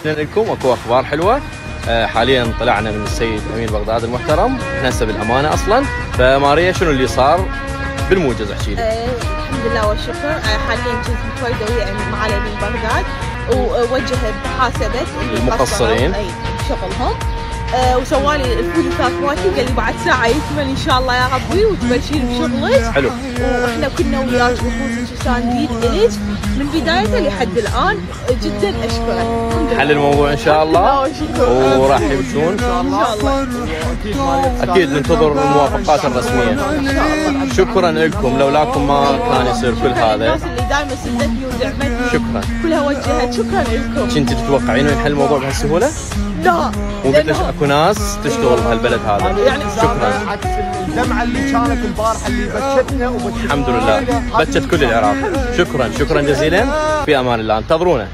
لكم اكو اخبار حلوه. حاليا طلعنا من السيد امين بغداد المحترم، احنا هسه بالامانه اصلا. فماريا شنو اللي صار بالموجز احكي لي. الحمد لله والشكر. حاليا كنت متواجده ويا معالي امين بغداد ووجه بمحاسبه المقصرين بشغلهم، وسوالي الفلوسات مالتي، قال لي بعد ساعه يكمل ان شاء الله يا ربي وتبشرين بشغلك. حلو. واحنا كنا وياك بخصوص ساندين الك من بدايته لحد الان، جدا اشكره. حل الموضوع ان شاء الله وراح يمشون ان شاء الله. اكيد ننتظر الموافقات الرسميه ان شاء الله. شكرا لكم، لولاكم ما كان يصير كل هذا. الناس اللي دائما سدتني ودعمتني شكرا كلها وجهت، شكرا لكم. كنت تتوقعين ينحل الموضوع بهالسهوله؟ لا، وقلت ليش اكو ناس تشتغل بهالبلد هذا. يعني شكرا. عكس الجمعه اللي كانت البارحه اللي بتشتنا الحمد لله بتشت كل العراق. شكرا جزيلا، في امان الله، انتظرونا.